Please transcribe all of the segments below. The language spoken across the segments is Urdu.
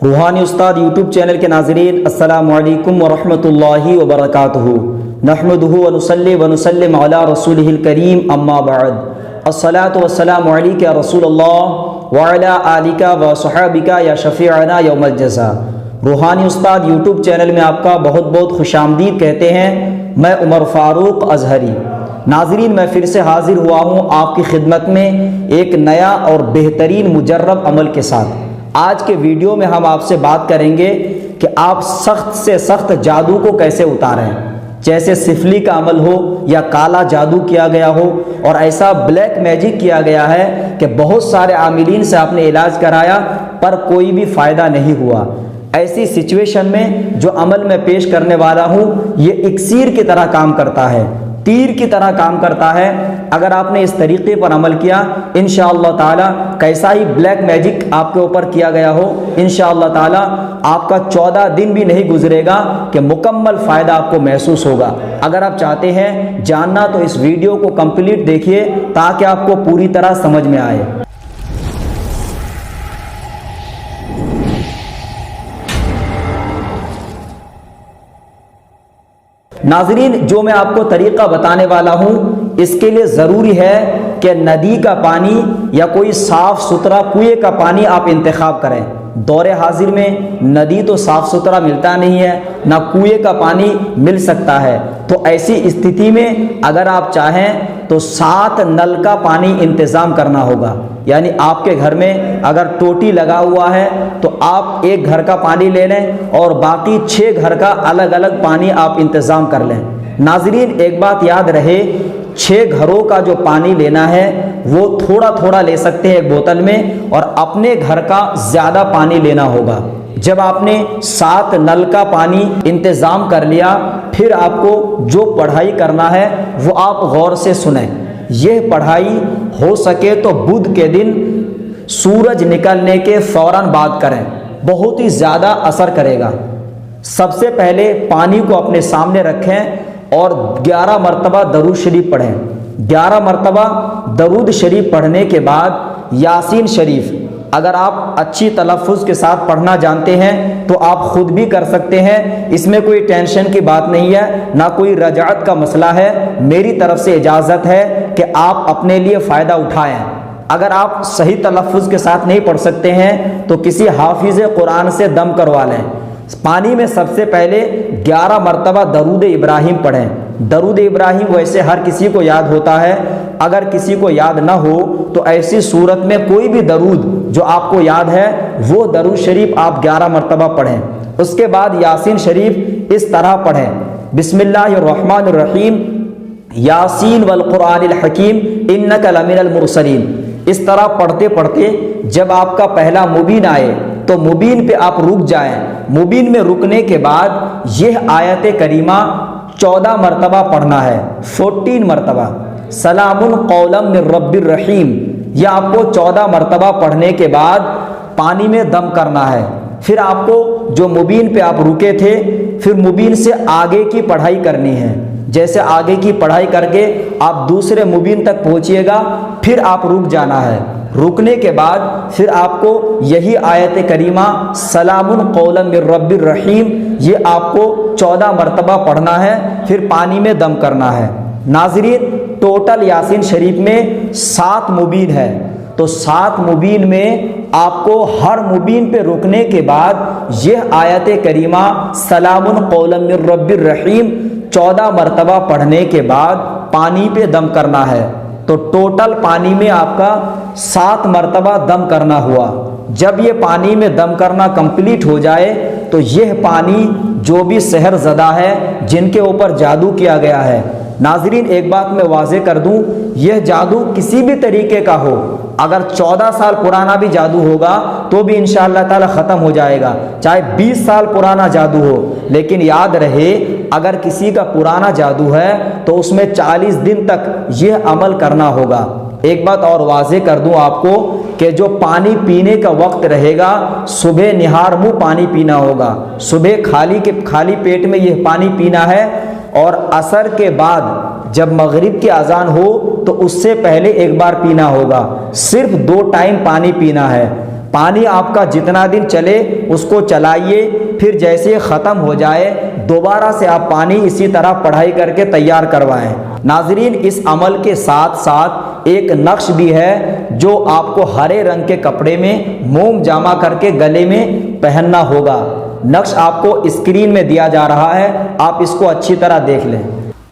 روحانی استاد یوٹیوب چینل کے ناظرین، السلام علیکم ورحمۃ اللہ وبرکاتہ۔ نحمدہ ونصلی ونسلم علی رسولہ الکریم، اما بعد، الصلاۃ والسلام علیک یا رسول اللہ وعلی آلک وصحابک یا شفیعنا یوم الجزا۔ روحانی استاد یوٹیوب چینل میں آپ کا بہت بہت خوش آمدید کہتے ہیں۔ میں عمر فاروق اظہری۔ ناظرین، میں پھر سے حاضر ہوا ہوں آپ کی خدمت میں ایک نیا اور بہترین مجرب عمل کے ساتھ۔ آج کے ویڈیو میں ہم آپ سے بات کریں گے کہ آپ سخت سے سخت جادو کو کیسے اتاریں، جیسے سفلی کا عمل ہو یا کالا جادو کیا گیا ہو اور ایسا بلیک میجک کیا گیا ہے کہ بہت سارے عاملین سے آپ نے علاج کرایا پر کوئی بھی فائدہ نہیں ہوا۔ ایسی سچویشن میں جو عمل میں پیش کرنے والا ہوں یہ اکسیر کی طرح کام کرتا ہے، تیر کی طرح کام کرتا ہے۔ اگر آپ نے اس طریقے پر عمل کیا انشاءاللہ تعالی، کیسا ہی بلیک میجک آپ کے اوپر کیا گیا ہو، انشاءاللہ تعالی آپ کا 14 دن بھی نہیں گزرے گا کہ مکمل فائدہ آپ کو محسوس ہوگا۔ اگر آپ چاہتے ہیں جاننا تو اس ویڈیو کو کمپلیٹ دیکھیے تاکہ آپ کو پوری طرح سمجھ میں آئے۔ ناظرین، جو میں آپ کو طریقہ بتانے والا ہوں اس کے لیے ضروری ہے کہ ندی کا پانی یا کوئی صاف ستھرا کنویں کا پانی آپ انتخاب کریں۔ دور حاضر میں ندی تو صاف ستھرا ملتا نہیں ہے، نہ کنویں کا پانی مل سکتا ہے، تو ایسی استھتی میں اگر آپ چاہیں تو 7 نل کا پانی انتظام کرنا ہوگا۔ یعنی آپ کے گھر میں اگر ٹوٹی لگا ہوا ہے تو آپ ایک گھر کا پانی لے لیں اور باقی 6 گھر کا الگ الگ پانی آپ انتظام کر لیں۔ ناظرین، ایک بات یاد رہے، 6 گھروں کا جو پانی لینا ہے وہ تھوڑا تھوڑا لے سکتے ہیں ایک بوتل میں، اور اپنے گھر کا زیادہ پانی لینا ہوگا۔ جب آپ نے 7 نل کا پانی انتظام کر لیا، پھر آپ کو جو پڑھائی کرنا ہے وہ آپ غور سے سنیں۔ یہ پڑھائی ہو سکے تو بدھ کے دن سورج نکلنے کے فوراً بعد کریں، بہت ہی زیادہ اثر کرے گا۔ سب سے پہلے پانی کو اپنے سامنے رکھیں اور 11 مرتبہ درود شریف پڑھیں۔ 11 مرتبہ درود شریف پڑھنے کے بعد یاسین شریف، اگر آپ اچھی تلفظ کے ساتھ پڑھنا جانتے ہیں تو آپ خود بھی کر سکتے ہیں، اس میں کوئی ٹینشن کی بات نہیں ہے، نہ کوئی رجعت کا مسئلہ ہے۔ میری طرف سے اجازت ہے کہ آپ اپنے لیے فائدہ اٹھائیں۔ اگر آپ صحیح تلفظ کے ساتھ نہیں پڑھ سکتے ہیں تو کسی حافظ قرآن سے دم کروا لیں۔ پانی میں سب سے پہلے 11 مرتبہ درود ابراہیم پڑھیں۔ درود ابراہیم ویسے ہر کسی کو یاد ہوتا ہے، اگر کسی کو یاد نہ ہو تو ایسی صورت میں کوئی بھی درود جو آپ کو یاد ہے وہ درود شریف آپ 11 مرتبہ پڑھیں۔ اس کے بعد یاسین شریف اس طرح پڑھیں، بسم اللہ الرحمن الرحیم، یاسین والقرآن الحکیم انک لمن المرسلین۔ اس طرح پڑھتے پڑھتے جب آپ کا پہلا مبین آئے تو مبین پہ آپ رک جائیں۔ مبین میں رکنے کے بعد یہ آیت کریمہ 14 مرتبہ پڑھنا ہے، 14 مرتبہ، سلام قولا من رب الرحیم۔ یہ آپ کو 14 مرتبہ پڑھنے کے بعد پانی میں دم کرنا ہے۔ پھر آپ کو جو مبین پہ آپ رکے تھے، پھر مبین سے آگے کی پڑھائی کرنی ہے۔ جیسے آگے کی پڑھائی کر کے آپ دوسرے مبین تک پہنچیے گا، پھر آپ رک جانا ہے۔ رکنے کے بعد پھر آپ کو یہی آیت کریمہ سلام قولا من رب الرحیم یہ آپ کو 14 مرتبہ پڑھنا ہے، پھر پانی میں دم کرنا ہے۔ ناظرین، ٹوٹل یاسین شریف میں 7 مبین ہے، تو 7 مبین میں آپ کو ہر مبین پہ رکنے کے بعد یہ آیت کریمہ سلام قولا من رب الرحیم 14 مرتبہ پڑھنے کے بعد پانی پہ دم کرنا ہے۔ تو ٹوٹل پانی میں آپ کا 7 مرتبہ دم کرنا ہوا۔ جب یہ پانی میں دم کرنا کمپلیٹ ہو جائے تو یہ پانی جو بھی سحر زدہ ہے، جن کے اوپر جادو کیا گیا ہے، ناظرین ایک بات میں واضح کر دوں، یہ جادو کسی بھی طریقے کا ہو، اگر 14 سال پرانا بھی جادو ہوگا تو بھی انشاءاللہ تعالی ختم ہو جائے گا، چاہے 20 سال پرانا جادو ہو۔ لیکن یاد رہے، اگر کسی کا پرانا جادو ہے تو اس میں 40 دن تک یہ عمل کرنا ہوگا۔ ایک بات اور واضح کر دوں آپ کو کہ جو پانی پینے کا وقت رہے گا، صبح نہار منہ پانی پینا ہوگا، صبح خالی پیٹ میں یہ پانی پینا ہے، اور عصر کے بعد جب مغرب کی اذان ہو تو اس سے پہلے ایک بار پینا ہوگا۔ صرف 2 ٹائم پانی پینا ہے۔ پانی آپ کا جتنا دن چلے اس کو چلائیے، پھر جیسے ختم ہو جائے دوبارہ سے آپ پانی اسی طرح پڑھائی کر کے تیار کروائیں۔ ناظرین، اس عمل کے ساتھ ساتھ ایک نقش بھی ہے جو آپ کو ہرے رنگ کے کپڑے میں موم جامع کر کے گلے میں پہننا ہوگا۔ نقش آپ کو اسکرین میں دیا جا رہا ہے، آپ اس کو اچھی طرح دیکھ لیں۔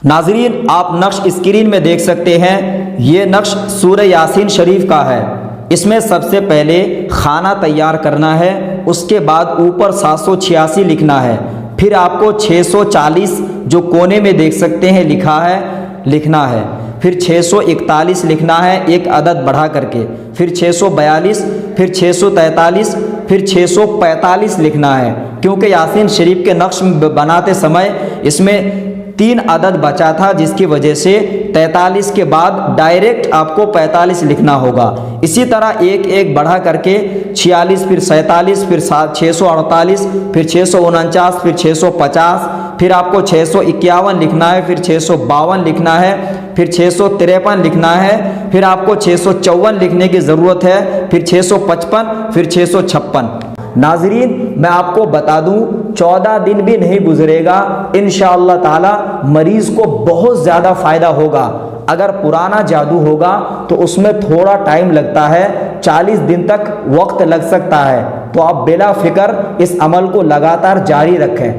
ناظرین، آپ نقش اسکرین میں دیکھ سکتے ہیں، یہ نقش سورہ یاسین شریف کا ہے۔ اس میں سب سے پہلے کھانا تیار کرنا ہے، اس کے بعد اوپر 786 لکھنا ہے، پھر آپ کو 640 جو کونے میں دیکھ سکتے ہیں لکھنا ہے، پھر 641 لکھنا ہے ایک عدد بڑھا کر کے، پھر 642، پھر 643، پھر 645 لکھنا ہے، کیونکہ یاسین شریف کے نقش بناتے سمے اس میں 3 عدد بچا تھا، جس کی وجہ سے 43 کے بعد ڈائریکٹ آپ کو 45 لکھنا ہوگا۔ اسی طرح ایک بڑھا کر کے 46، پھر 47، پھر 648، پھر 649، پھر 650، پھر آپ کو 651 لکھنا ہے، پھر 652 لکھنا ہے، پھر 653 لکھنا ہے، پھر آپ کو 654 لکھنے کی ضرورت ہے، پھر 655، پھر 656۔ ناظرین، میں آپ کو بتا دوں 14 دن بھی نہیں گزرے گا انشاءاللہ تعالی مریض کو بہت زیادہ فائدہ ہوگا۔ اگر پرانا جادو ہوگا تو اس میں تھوڑا ٹائم لگتا ہے، 40 دن تک وقت لگ سکتا ہے، تو آپ بلا فکر اس عمل کو لگاتار جاری رکھیں۔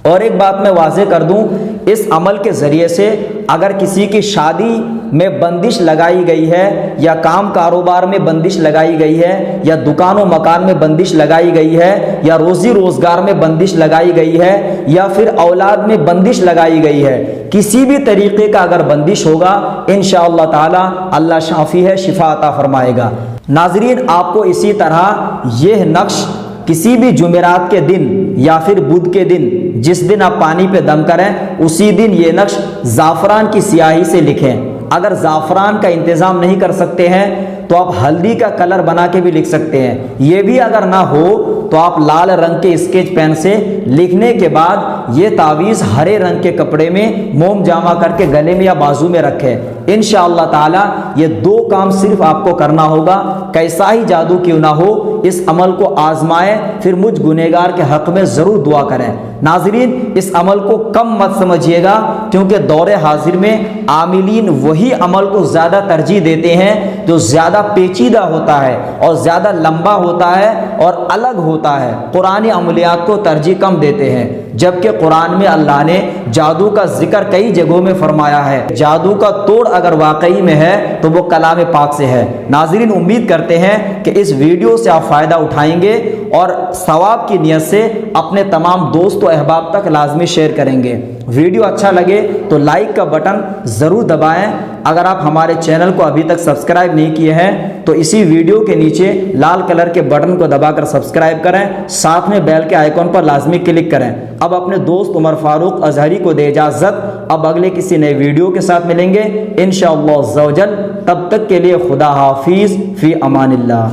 اور ایک بات میں واضح کر دوں، اس عمل کے ذریعے سے اگر کسی کی شادی میں بندش لگائی گئی ہے، یا کام کاروبار میں بندش لگائی گئی ہے، یا دکان و مکان میں بندش لگائی گئی ہے، یا روزی روزگار میں بندش لگائی گئی ہے، یا پھر اولاد میں بندش لگائی گئی ہے، کسی بھی طریقے کا اگر بندش ہوگا انشاءاللہ تعالی اللہ شافی ہے، شفا عطا فرمائے گا۔ ناظرین، آپ کو اسی طرح یہ نقش کسی بھی جمعرات کے دن یا پھر بدھ کے دن، جس دن آپ پانی پہ دم کریں اسی دن یہ نقش زعفران کی سیاہی سے لکھیں۔ اگر زعفران کا انتظام نہیں کر سکتے ہیں تو آپ ہلدی کا کلر بنا کے بھی لکھ سکتے ہیں، یہ بھی اگر نہ ہو تو آپ لال رنگ کے اسکیچ پین سے لکھنے کے بعد یہ تعویذ ہرے رنگ کے کپڑے میں موم جامع کر کے گلے میں یا بازو میں رکھیں۔ انشاءاللہ تعالی یہ 2 کام صرف آپ کو کرنا ہوگا، کیسا ہی جادو کیوں نہ ہو اس عمل کو آزمائیں، پھر مجھ گنہگار کے حق میں ضرور دعا کریں۔ ناظرین، اس عمل کو کم مت سمجھیے گا، کیونکہ دور حاضر میں عاملین وہی عمل کو زیادہ ترجیح دیتے ہیں جو زیادہ پیچیدہ ہوتا ہے اور زیادہ لمبا ہوتا ہے اور الگ ہوتا ہے، قرآنی عملیات کو ترجیح کم دیتے ہیں، جبکہ قرآن میں اللہ نے جادو کا ذکر کئی جگہوں میں فرمایا ہے۔ جادو کا توڑ اگر واقعی میں ہے تو وہ کلام پاک سے ہے۔ ناظرین، امید کرتے ہیں کہ اس ویڈیو سے آپ فائدہ اٹھائیں گے اور ثواب کی نیت سے اپنے تمام دوست و احباب تک لازمی شیئر کریں گے۔ ویڈیو اچھا لگے تو لائک کا بٹن ضرور دبائیں۔ اگر آپ ہمارے چینل کو ابھی تک سبسکرائب نہیں کیے ہیں تو اسی ویڈیو کے نیچے لال کلر کے بٹن کو دبا کر سبسکرائب کریں، ساتھ میں بیل کے آئیکن پر لازمی کلک کریں۔ اب اپنے دوست عمر فاروق اظہری کو دے اجازت، اب اگلے کسی نئے ویڈیو کے ساتھ ملیں گے انشاءاللہ عز و جل۔ تب تک کے لیے خدا حافظ، فی امان اللہ۔